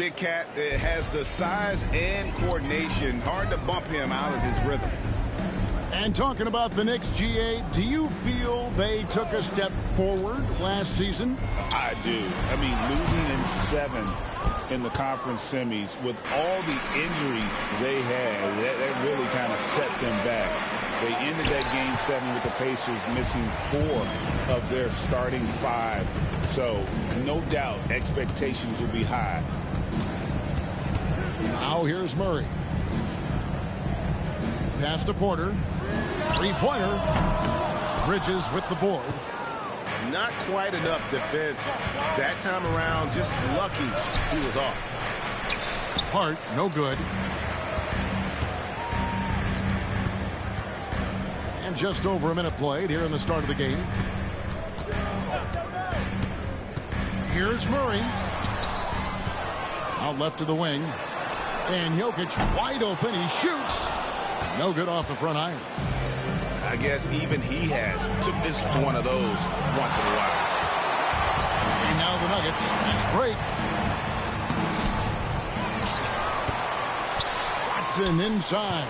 Big Cat has the size and coordination. Hard to bump him out of his rhythm. And talking about the Knicks, GA, do you feel they took a step forward last season? I do. I mean, losing in 7 in the conference semis with all the injuries they had, that really kind of set them back. They ended that game 7 with the Pacers missing 4 of their starting 5. So, no doubt, expectations will be high. Now here's Murray. Pass to Porter. Three-pointer. Bridges with the board. Not quite enough defense that time around. Just lucky he was off. Hart, no good. And just over a minute played here in the start of the game. Here's Murray. Out left to the wing. And Jokic wide open. He shoots. No good off the front iron. I guess even he has to miss one of those once in a while. And now the Nuggets. Next break. Watson inside.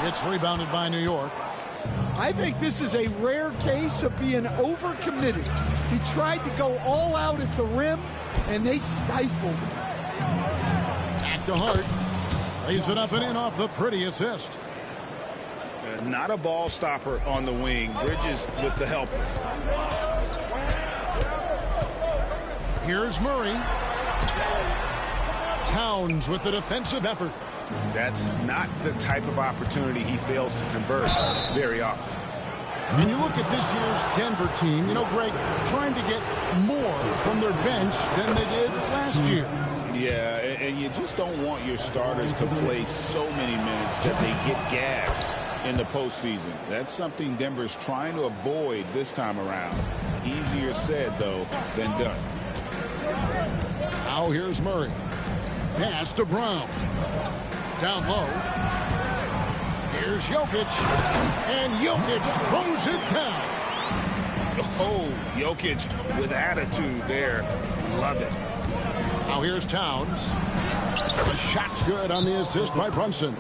It's rebounded by New York. I think this is a rare case of being overcommitted. He tried to go all out at the rim, and they stifled him. Back to Hart. Lays it up and in off the pretty assist. Not a ball stopper on the wing. Bridges with the helper. Here's Murray. Towns with the defensive effort. That's not the type of opportunity he fails to convert very often. And you look at this year's Denver team, you know, Greg, trying to get more from their bench than they did last year. Yeah, and you just don't want your starters to play so many minutes that they get gassed in the postseason. That's something Denver's trying to avoid this time around. Easier said, though, than done. Now here's Murray. Pass to Brown. Down low. Here's Jokic. And Jokic throws it down. Oh, Jokic with attitude there. Love it. Now here's Towns. The shot's good on the assist by Brunson.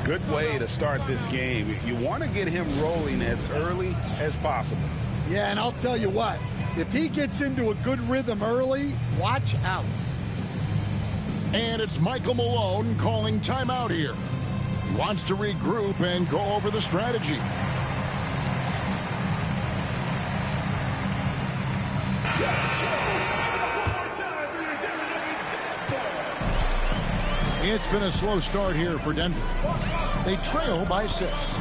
Good way to start this game. You want to get him rolling as early as possible. Yeah, and I'll tell you what. If he gets into a good rhythm early, watch out. And it's Michael Malone calling timeout here. He wants to regroup and go over the strategy. It's been a slow start here for Denver. They trail by 6.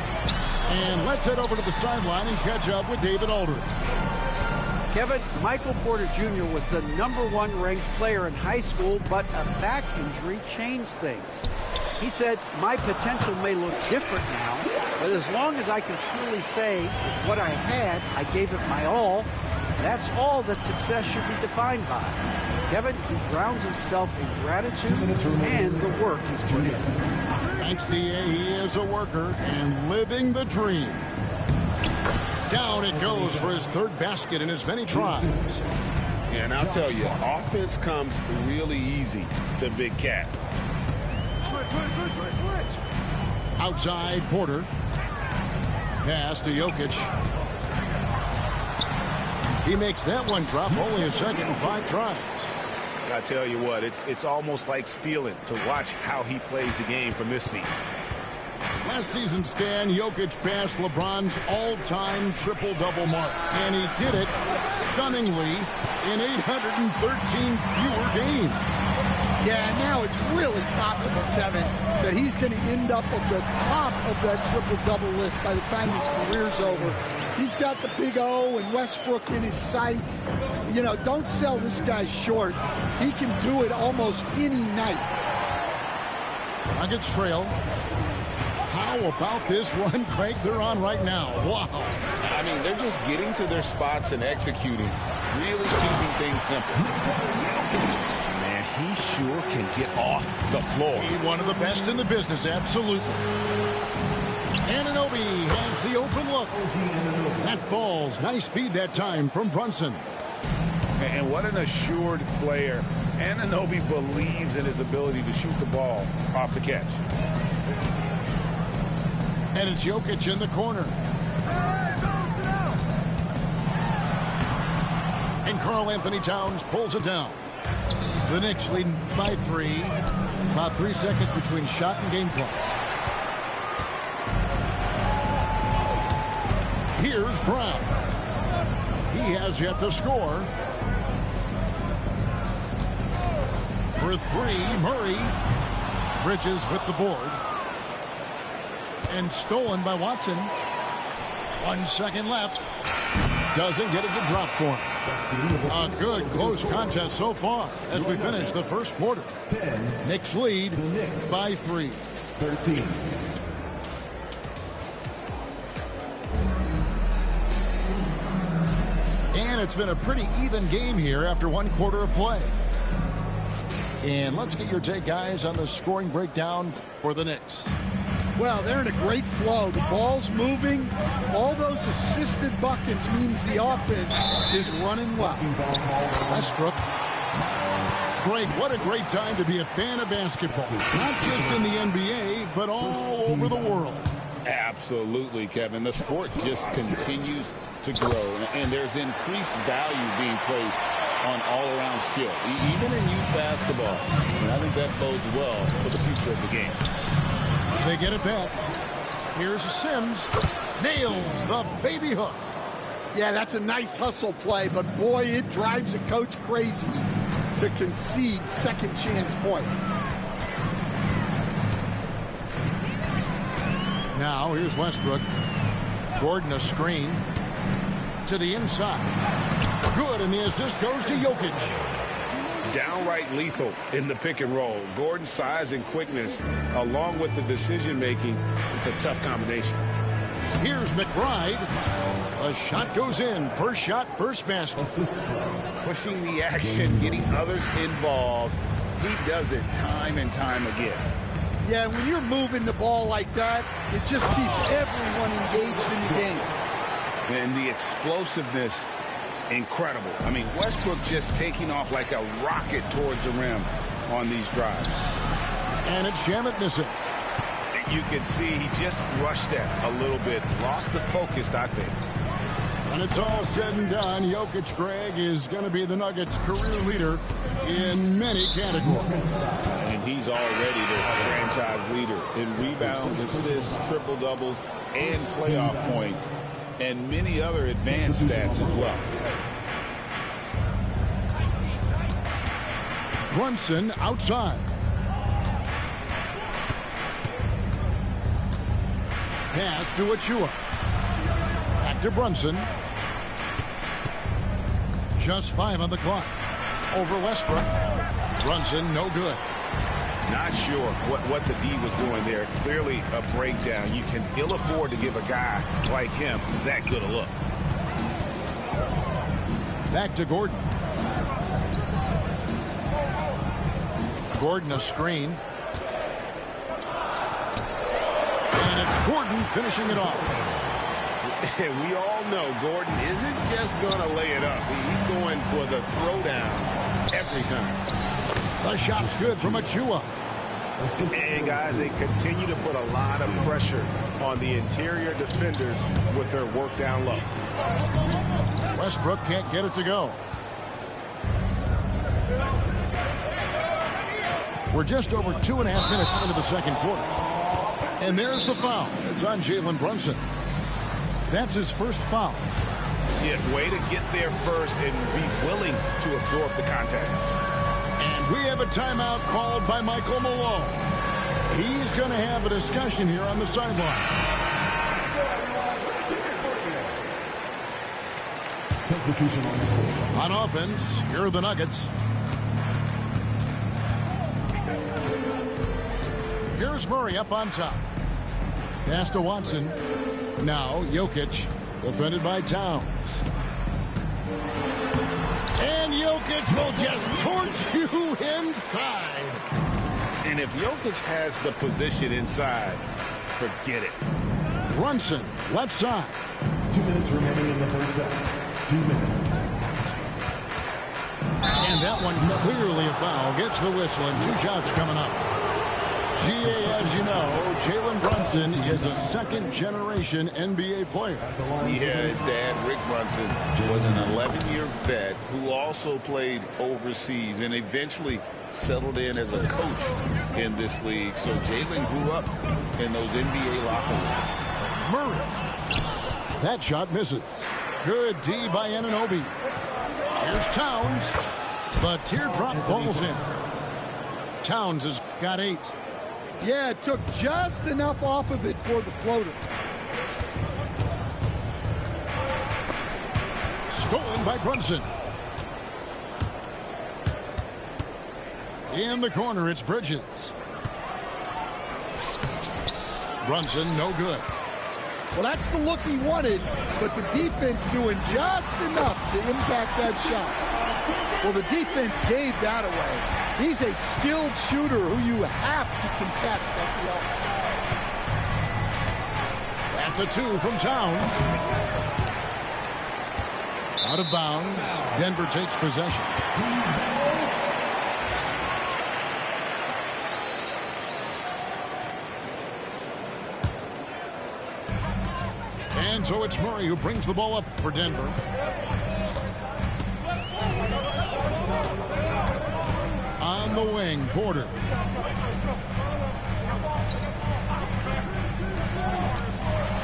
And let's head over to the sideline and catch up with David Aldridge. Kevin, Michael Porter Jr. was the #1 ranked player in high school, but a back injury changed things. He said, my potential may look different now, but as long as I can truly say with what I had, I gave it my all, that's all that success should be defined by. Kevin, he grounds himself in gratitude and the work he's put in. Thanks, D.A. He is a worker and living the dream. Down it goes for his 3rd basket in as many tries. And I'll tell you, offense comes really easy to Big Cat. Outside, Porter. Pass to Jokic. He makes that one drop, only a second and 5 tries. I tell you what, it's almost like stealing to watch how he plays the game from this seat. Last season, Stan, Jokic passed LeBron's all-time triple-double mark, and he did it stunningly in 813 fewer games. Yeah, now it's really possible, Kevin, that he's going to end up at the top of that triple-double list by the time his career's over. He's got the big O and Westbrook in his sights. You know, don't sell this guy short. He can do it almost any night. Nuggets trail. How about this run, Craig, they're on right now? Wow. I mean, they're just getting to their spots and executing, really keeping things simple. Man, he sure can get off the floor. He's one of the best in the business, absolutely. Anunoby has the open look. That falls. Nice feed that time from Brunson. And what an assured player. Anunoby believes in his ability to shoot the ball off the catch. And it's Jokic in the corner. And Karl-Anthony Towns pulls it down. The Knicks leading by 3. About 3 seconds between shot and game clock. Here's Brown. He has yet to score. For 3, Murray. Bridges with the board. And stolen by Watson. 1 second left. Doesn't get it to drop for him. A good close contest so far as we finish the first quarter. Knicks lead by 3. 13. And it's been a pretty even game here after 1 quarter of play. And let's get your take, guys, on the scoring breakdown for the Knicks. Well, they're in a great flow. The ball's moving. All those assisted buckets means the offense is running well. Westbrook. Greg, what a great time to be a fan of basketball. Not just in the NBA, but all over the world. Absolutely, Kevin. The sport just continues to grow, and there's increased value being placed on all-around skill, even in youth basketball. And I think that bodes well for the future of the game. They get it back. Here's Sims. Nails the baby hook. Yeah, that's a nice hustle play, but boy, it drives a coach crazy to concede second chance points. Now, here's Westbrook. Gordon a screen. To the inside. Good, and the assist goes to Jokic. Downright lethal in the pick and roll. Gordon's size and quickness, along with the decision-making, it's a tough combination. Here's McBride. A shot goes in. First shot, first basket. Pushing the action, getting others involved. He does it time and time again. Yeah, when you're moving the ball like that, it just keeps everyone engaged in the game. And the explosiveness, incredible. I mean, Westbrook just taking off like a rocket towards the rim on these drives. And it's Shamet missing. You can see he just rushed that a little bit. Lost the focus, I think. When it's all said and done, Jokic, Greg, is going to be the Nuggets' career leader in many categories. And he's already their franchise leader in rebounds, assists, triple-doubles, and playoff points, and many other advanced stats as well. Brunson outside. Pass to Achua. Back to Brunson. Just 5 on the clock. Over Westbrook. Brunson, no good. Not sure what the D was doing there. Clearly a breakdown. You can ill afford to give a guy like him that good a look. Back to Gordon. Gordon a screen. And it's Gordon finishing it off. And we all know Gordon isn't just going to lay it up. He's going for the throwdown every time. The shot's good from Achua. And guys, they continue to put a lot of pressure on the interior defenders with their work down low. Westbrook can't get it to go. We're just over 2.5 minutes into the second quarter. And there's the foul. It's on Jalen Brunson. That's his first foul. Yeah, way to get there first and be willing to absorb the contact. And we have a timeout called by Michael Malone. He's going to have a discussion here on the sideline. Substitution on offense, here are the Nuggets. Here's Murray up on top. Pass to Watson. Now Jokic, defended by Towns. And Jokic will just torch you inside. And if Jokic has the position inside, forget it. Brunson, left side. 2 minutes remaining in the first set. 2 minutes. And that one clearly a foul. Gets the whistle, and 2 shots coming up. GA, as you know, Jalen Brunson is a second-generation NBA player. Yeah, his dad, Rick Brunson, was an 11-year vet who also played overseas and eventually settled in as a coach in this league. So Jalen grew up in those NBA locker rooms. Murray. That shot misses. Good D by Anunoby. Here's Towns. The teardrop falls in. Towns has got 8. Yeah, it took just enough off of it for the floater. Stolen by Brunson. In the corner, it's Bridges. Brunson, no good. Well, that's the look he wanted, but the defense doing just enough to impact that shot. Well, the defense gave that away. He's a skilled shooter who you have to contest at the That's a 2 from Towns. Out of bounds. Denver takes possession. And so it's Murray who brings the ball up for Denver. On the wing, Porter.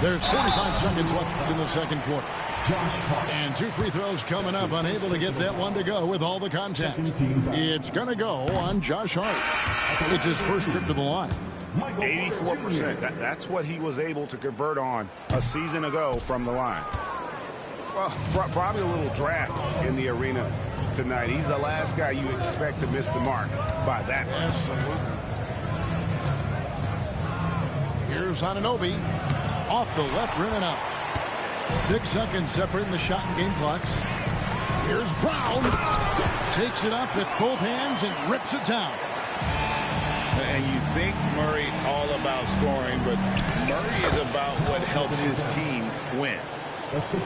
There's 45 seconds left in the second quarter. And 2 free throws coming up, unable to get that one to go with all the contact. It's going to go on Josh Hart. It's his first trip to the line. 84%. That's what he was able to convert on a season ago from the line. Well, probably a little draft in the arena tonight. He's the last guy you expect to miss the mark by that much. Absolutely. Here's Anunoby. Off the left rim and out. 6 seconds separating the shot and game clocks. Here's Brown. Takes it up with both hands and rips it down. And you think Murray all about scoring, but Murray is about what helps his team win.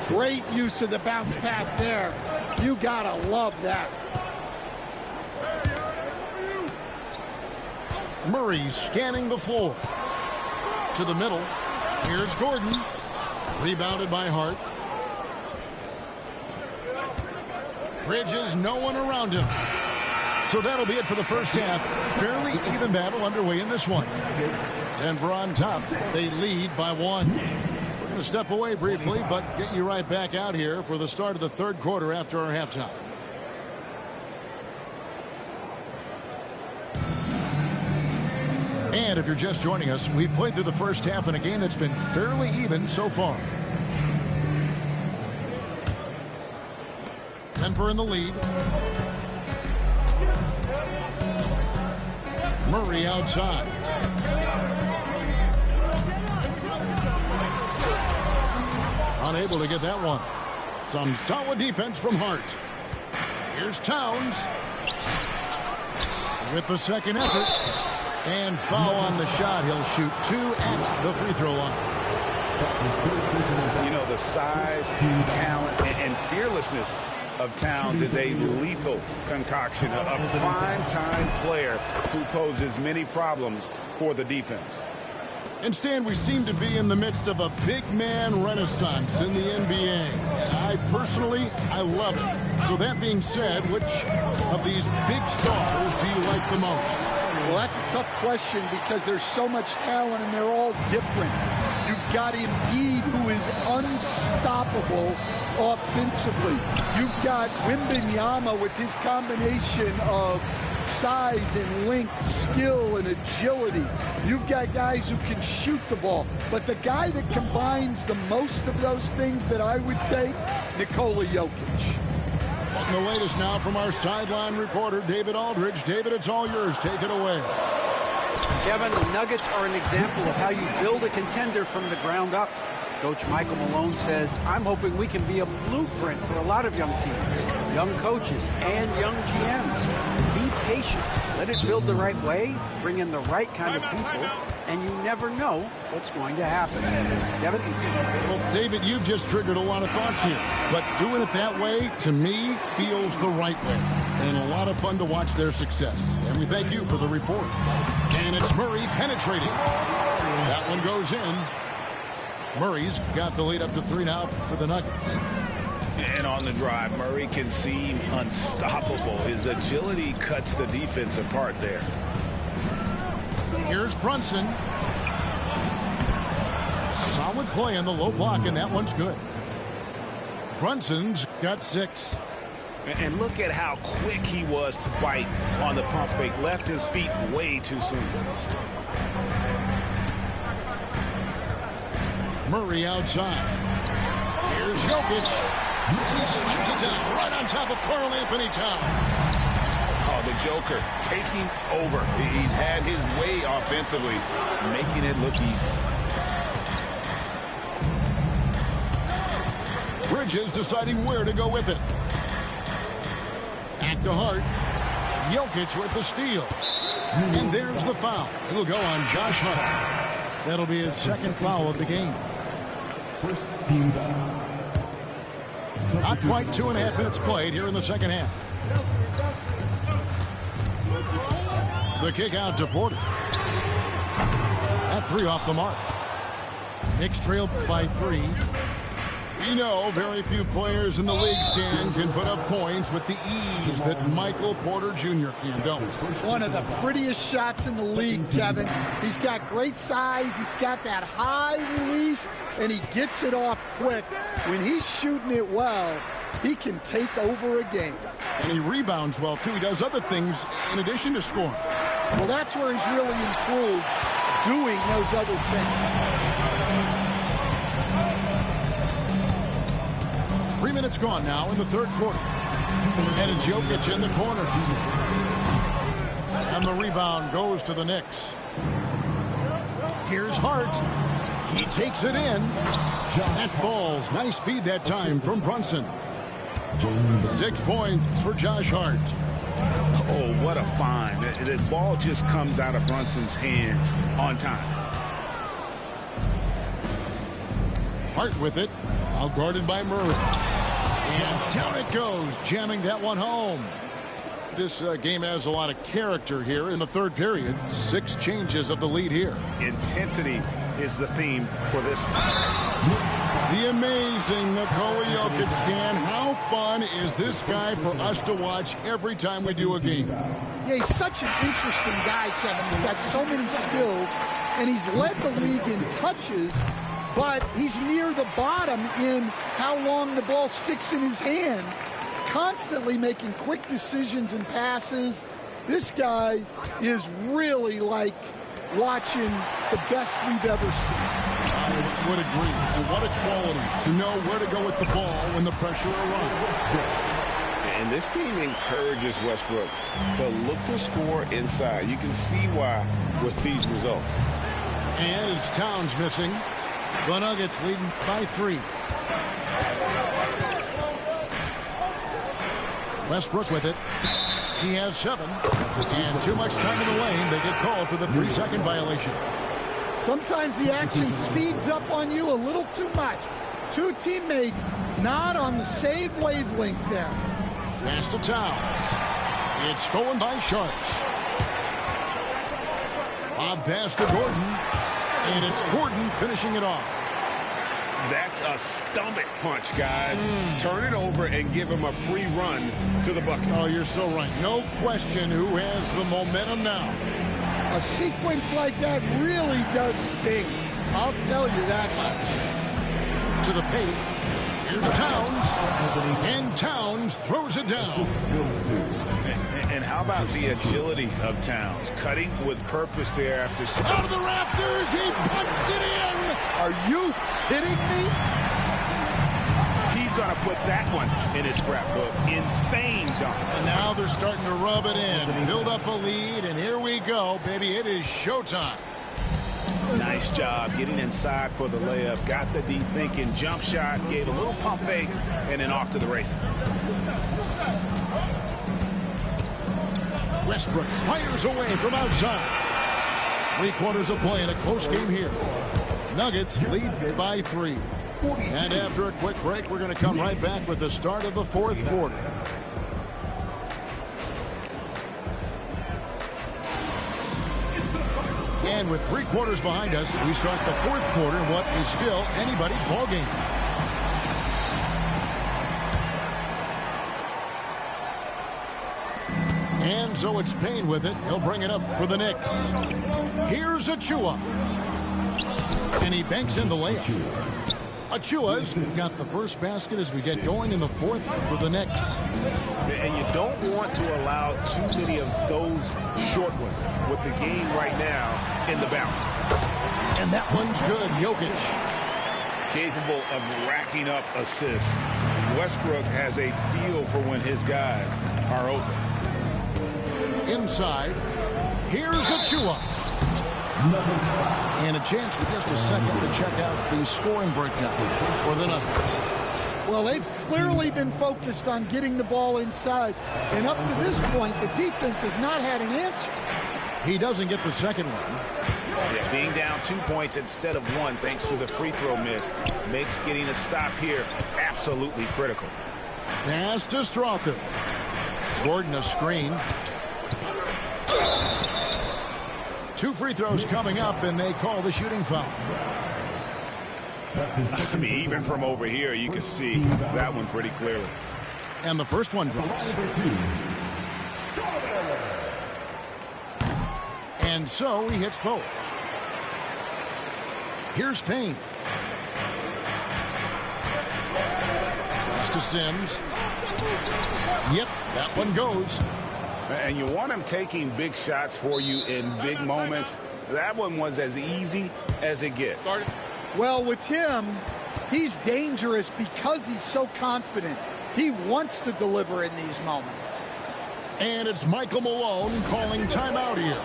Great use of the bounce pass there. You gotta love that. Murray scanning the floor. To the middle. Here's Gordon. Rebounded by Hart. Bridges, no one around him. So that'll be it for the first half. Fairly even battle underway in this one. Denver on top. They lead by 1. We're going to step away briefly, but get you right back out here for the start of the third quarter after our halftime. And if you're just joining us, we've played through the first half in a game that's been fairly even so far. Denver in the lead. Murray outside. Unable to get that one. Some solid defense from Hart. Here's Towns. With the second effort. And foul on the shot. He'll shoot 2 at the free throw line. You know, the size, talent, and fearlessness of Towns is a lethal concoction, a prime-time player who poses many problems for the defense. And Stan, we seem to be in the midst of a big man renaissance in the NBA. I love it. So that being said, which of these big stars do you like the most? Well, that's a tough question because there's so much talent and they're all different. You've got Embiid, who is unstoppable offensively. You've got Wembanyama with his combination of size and length, skill and agility. You've got guys who can shoot the ball. But the guy that combines the most of those things that I would take, Nikola Jokic. And the latest now from our sideline reporter, David Aldridge. David, it's all yours. Take it away. Kevin, the Nuggets are an example of how you build a contender from the ground up. Coach Michael Malone says, I'm hoping we can be a blueprint for a lot of young teams, young coaches, and young GMs. Be patient. Let it build the right way, bring in the right kind of people, and you never know what's going to happen. Kevin? Well, David, you've just triggered a lot of thoughts here. But doing it that way, to me, feels the right way. And a lot of fun to watch their success. And we thank you for the report. And it's Murray penetrating. That one goes in. Murray's got the lead up to 3 now for the Nuggets. And on the drive, Murray can seem unstoppable. His agility cuts the defense apart there. Here's Brunson. Solid play on the low block, and that one's good. Brunson's got 6. And look at how quick he was to bite on the pump fake. Left his feet way too soon. Murray outside. Here's Jokic. He slams it down right on top of Karl Anthony Towns. Oh, the Joker taking over. He's had his way offensively, making it look easy. Bridges deciding where to go with it. Back to Hart. Jokic with the steal. And there's the foul. It'll go on Josh Hart. That'll be his second foul of the game. First team foul. Not quite 2.5 minutes played here in the second half. The kick out to Porter. That 3 off the mark. Knicks trailed by 3. We know very few players in the league, Stan, can put up points with the ease that Michael Porter Jr. can, don't. One of the prettiest shots in the league, Kevin. He's got great size. He's got that high release, and he gets it off quick. When he's shooting it well, he can take over a game. And he rebounds well, too. He does other things in addition to scoring. Well, that's where he's really improved, doing those other things. 3 minutes gone now in the third quarter. And it's Jokic in the corner. And the rebound goes to the Knicks. Here's Hart. He takes it in. That falls. Nice feed that time from Brunson. 6 points for Josh Hart. Oh, what a find. The ball just comes out of Brunson's hands on time. Hart with it. Out guarded by Murray. And down it goes, jamming that one home. This game has a lot of character here in the third period. 6 changes of the lead here. Intensity is the theme for this one. The amazing Nikola Jokic, Stan. How fun is this guy for us to watch every time we do a game? Yeah, he's such an interesting guy, Kevin. He's got so many skills, and he's led the league in touches, but he's near the bottom in how long the ball sticks in his hand. Constantly making quick decisions and passes. This guy is really like watching the best we've ever seen. I would agree. And what a quality to know where to go with the ball when the pressure arrives. And this team encourages Westbrook to look to score inside. You can see why with these results. And it's Towns missing. The Nuggets leading by 3. Westbrook with it. He has 7. And too much time in the lane. They get called for the 3-second violation. Sometimes the action speeds up on you a little too much. 2 teammates not on the same wavelength there. Pass to Towns. It's stolen by Sharks. Bob pass to Gordon. And it's Gordon finishing it off. That's a stomach punch, guys. Turn it over and give him a free run to the bucket. Oh, you're so right. No question who has the momentum now. A sequence like that really does sting. I'll tell you that much. To the paint. Here's Towns. And Towns throws it down. And how about the agility of Towns? Cutting with purpose there after... Out of the rafters, he punched it in. Are you kidding me? He's going to put that one in his scrapbook. Insane dunk. And now they're starting to rub it in. Build up a lead, and here we go, baby. It is showtime. Nice job getting inside for the layup. Got the D thinking. Jump shot. Gave a little pump fake. And then off to the races. Westbrook fires away from outside. 3 quarters of play in a close game here. Nuggets lead by 3. And after a quick break, we're going to come right back with the start of the fourth quarter. And with 3 quarters behind us, we start the 4th quarter, what is still anybody's ball game. And so it's Payne with it. He'll bring it up for the Knicks. Here's Achiuwa. And he banks in the layup. Achiuwa's got the first basket as we get going in the 4th for the Knicks. And you don't want to allow too many of those short ones with the game right now in the balance. And that one's good. Jokic. Capable of racking up assists. Westbrook has a feel for when his guys are open. Inside, here's Achiuwa. And a chance for just a second to check out the scoring breakdown for the Nuggets. Well, they've clearly been focused on getting the ball inside. And up to this point, the defense has not had an answer. He doesn't get the second one. Yeah, being down 2 points instead of 1 thanks to the free throw miss makes getting a stop here absolutely critical. Pass to Strother. Gordon a screen. 2 free throws coming up, and they call the shooting foul. I mean, even from over here, you can see that one pretty clearly. And the first one drops. And so he hits both. Here's Payne. Pass to Sims. Yep, that one goes. And you want him taking big shots for you in big moments. That one was as easy as it gets. Well, with him, he's dangerous because he's so confident. He wants to deliver in these moments. And it's Michael Malone calling timeout here.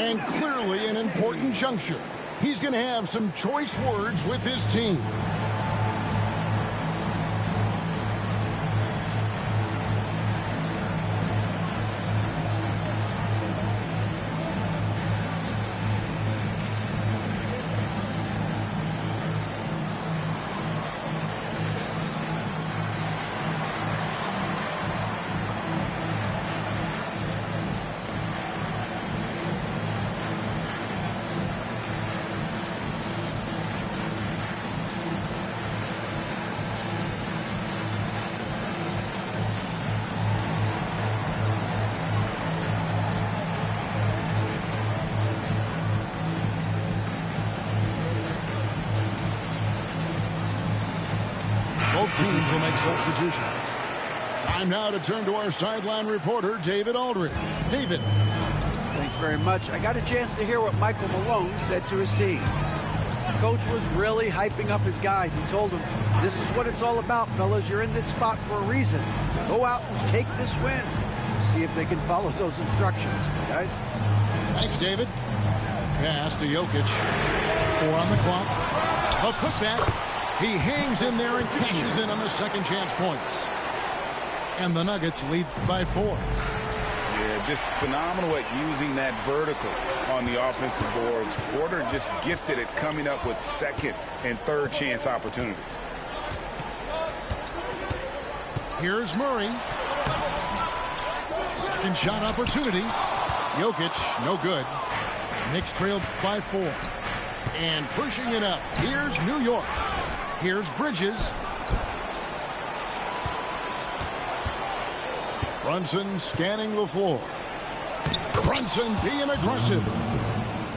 And clearly an important juncture. He's going to have some choice words with his team. Both teams will make substitutions. Time now to turn to our sideline reporter, David Aldridge. David. Thanks very much. I got a chance to hear what Michael Malone said to his team. Coach was really hyping up his guys. He told them, this is what it's all about, fellas. You're in this spot for a reason. Go out and take this win. See if they can follow those instructions, guys. Thanks, David. Pass to Jokic. 4 on the clock. A putback. He hangs in there and cashes in on the second chance points. And the Nuggets lead by 4. Yeah, just phenomenal at using that vertical on the offensive boards. Porter just gifted at coming up with second and third chance opportunities. Here's Murray. Second shot opportunity. Jokic, no good. Knicks trailed by 4. And pushing it up. Here's New York. Here's Bridges. Brunson scanning the floor. Brunson being aggressive.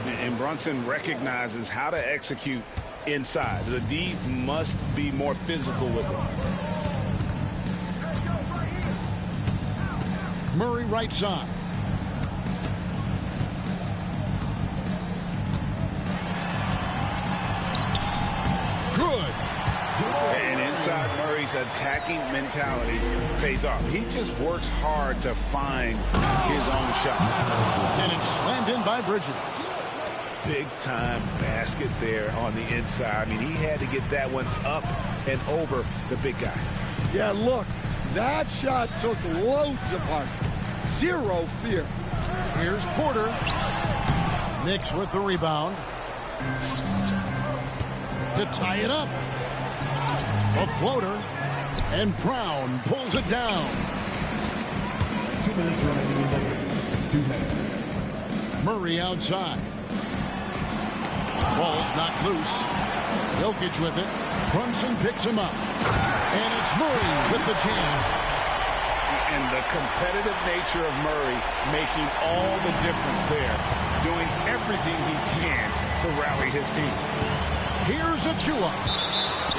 And Brunson recognizes how to execute inside. The D must be more physical with it. Murray right side. Good. And inside Murray's attacking mentality pays off. He just works hard to find his own shot. And it's slammed in by Bridges. Big time basket there on the inside. I mean, he had to get that one up and over the big guy. Yeah, look, that shot took loads of heart. Zero fear. Here's Porter. Knicks with the rebound. To tie it up. A floater. And Brown pulls it down. 2 minutes remaining. 2 minutes. Murray outside. Ball's knocked loose. Jokic with it. Brunson picks him up. And it's Murray with the jam. And the competitive nature of Murray making all the difference there. Doing everything he can to rally his team. Here's Achua.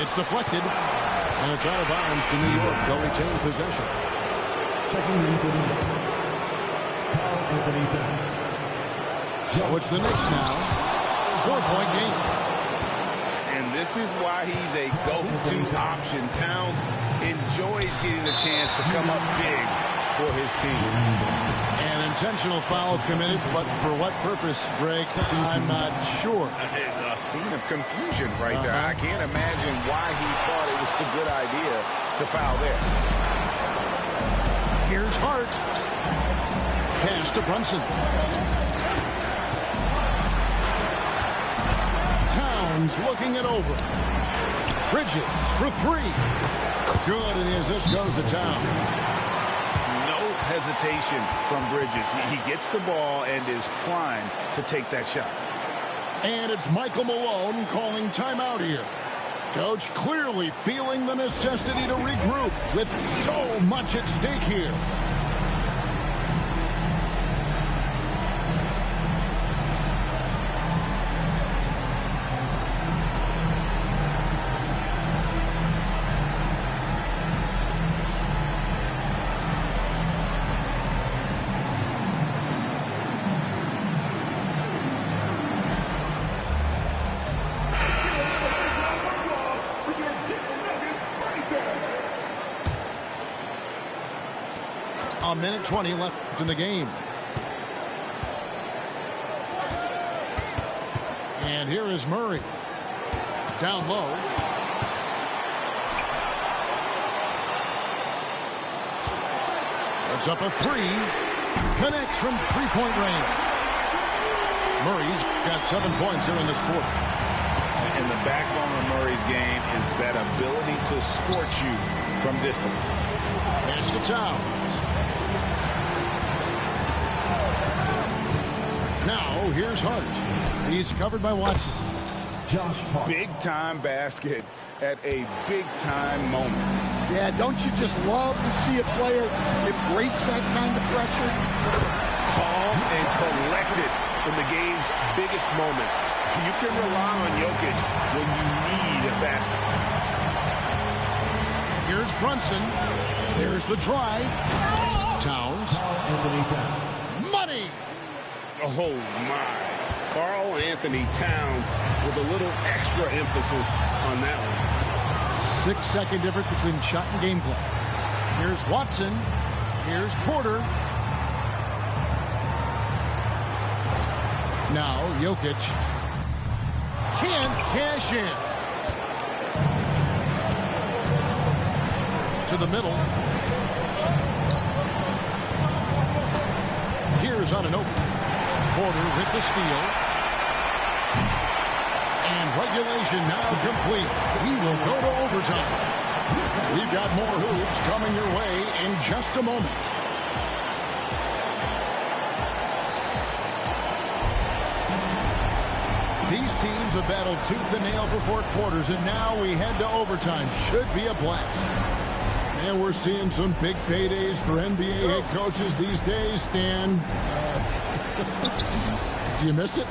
It's deflected. And it's out of bounds to New York. They'll retain possession. Checking in for the Knicks, Karl Anthony Towns. So it's the Knicks now. 4-point game. And this is why he's a go-to option. Towns enjoys getting the chance to come up big for his team. An intentional foul committed, but for what purpose, Greg? I'm not sure. A scene of confusion right there. I can't imagine why he thought it was a good idea to foul there. Here's Hart. Pass to Brunson. Towns looking it over. Bridges for three. Good, and the assist goes to Towns. No hesitation from Bridges. He gets the ball and is primed to take that shot. And it's Michael Malone calling timeout here. Coach clearly feeling the necessity to regroup with so much at stake here. A minute 20 left in the game. And here is Murray. Down low. Puts up a three. Connects from three-point range. Murray's got 7 points here in this quarter. And the backbone of Murray's game is that ability to scorch you from distance. Pass to Towns. Now, here's Hart. He's covered by Watson. Josh Hart. Big-time basket at a big-time moment. Yeah, don't you just love to see a player embrace that kind of pressure? Calm and collected in the game's biggest moments. You can rely on Jokic when you need a basket. Here's Brunson. There's the drive. Towns. Anthony Towns. Money! Oh, my. Karl Anthony Towns with a little extra emphasis on that one. 6-second difference between the shot and game clock. Here's Watson. Here's Porter. Now, Jokic can't cash in. To the middle. Here's on an open. Porter with the steal. And regulation now complete. We will go to overtime. We've got more hoops coming your way in just a moment. These teams have battled tooth and nail for 4 quarters, and now we head to overtime. Should be a blast. And we're seeing some big paydays for NBA head coaches these days, Stan. Do you miss it?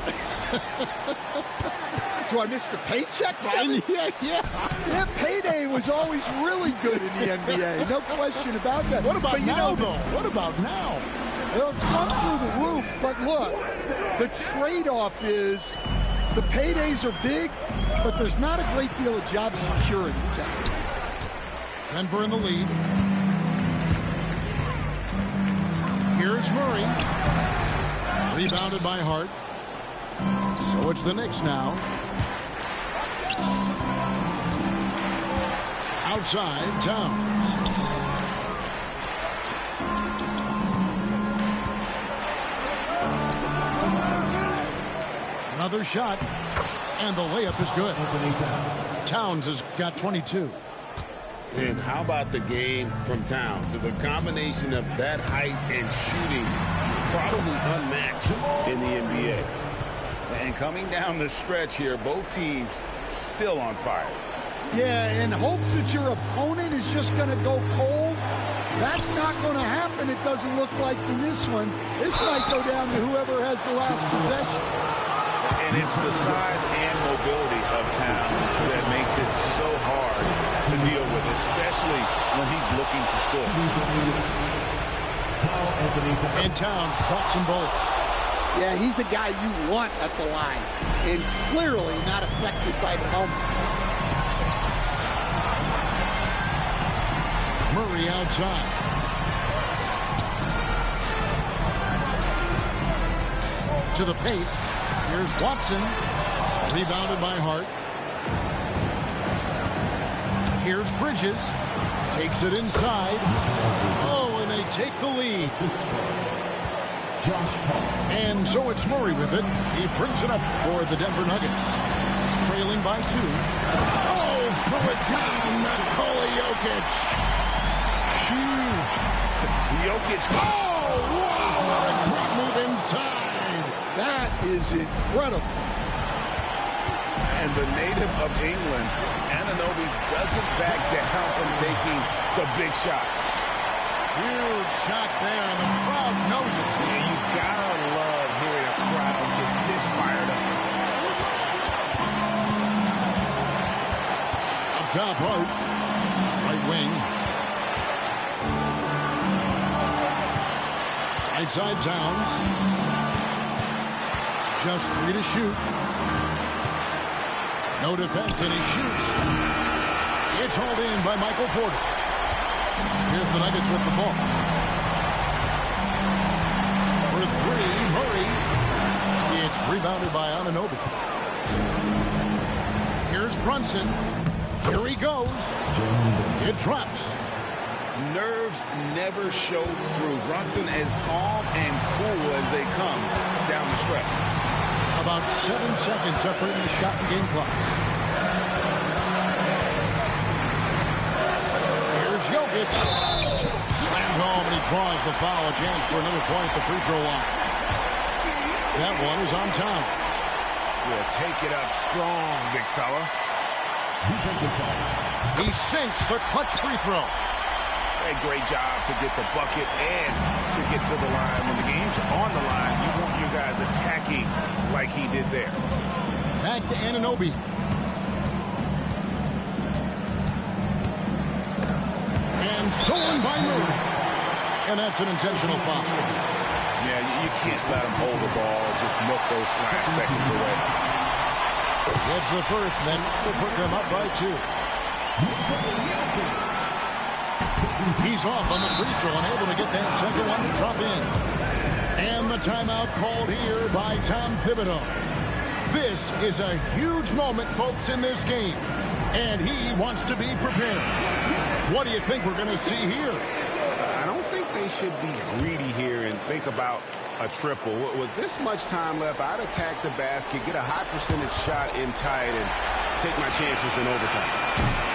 Do I miss the paychecks? Yeah. Payday was always really good in the NBA. No question about that. What about but now, though? What about now? Well, it's gone through the roof, but look, the trade-off is the paydays are big, but there's not a great deal of job security. Denver in the lead. Here's Murray. Rebounded by Hart. So it's the Knicks now. Outside, Towns. Another shot, and the layup is good. Towns has got 22. And how about the game from Towns? So the combination of that height and shooting, probably unmatched in the NBA. And coming down the stretch here, both teams still on fire. Yeah, in hopes that your opponent is just going to go cold. That's not going to happen, it doesn't look like in this one. This might go down to whoever has the last possession. And it's the size and mobility of Towns that makes it so hard to deal with, especially when he's looking to score. And Towns drops them both. Yeah, he's a guy you want at the line, and clearly not affected by the moment. Murray outside. To the paint. Here's Watson. Rebounded by Hart. Here's Bridges. Takes it inside. Oh, and they take the lead. And so it's Murray with it. He brings it up for the Denver Nuggets. Trailing by 2. Oh, throw it down. Nikola Jokic. Huge. Jokic. Oh, wow. What a great move inside. That is incredible. And the native of England, Anunoby, doesn't back down from taking the big shots. Huge shot there, and the crowd knows it. Yeah, you gotta love hearing a crowd get this fired up. Up top, Hart. Right wing. Right side, Towns. Just 3 to shoot. No defense, and he shoots. It's hauled in by Michael Porter. Here's the Nuggets with the ball. For 3, Murray. It's rebounded by Anunoby. Here's Brunson. Here he goes. It drops. Nerves never show through. Brunson as calm and cool as they come down the stretch. About 7 seconds separating the shot and game clocks. Here's Jokic. Slammed home, and he draws the foul. A chance for another point at the free throw line. That one is on Towns. Yeah, take it up strong, big fella. He sinks the clutch free throw. A great job to get the bucket and to get to the line. When the game's on the line, you want your guys attacking like he did there. Back to Anunoby. And stolen by Murray. And that's an intentional foul. Yeah, you can't let him hold the ball, just milk those last seconds away. Gets the first, and then will put them up by 2. He's off on the free throw and able to get that second one to drop in. And the timeout called here by Tom Thibodeau. This is a huge moment, folks, in this game. And he wants to be prepared. What do you think we're going to see here? I don't think they should be greedy here and think about a triple. With this much time left, I'd attack the basket, get a high percentage shot in tight, and take my chances in overtime.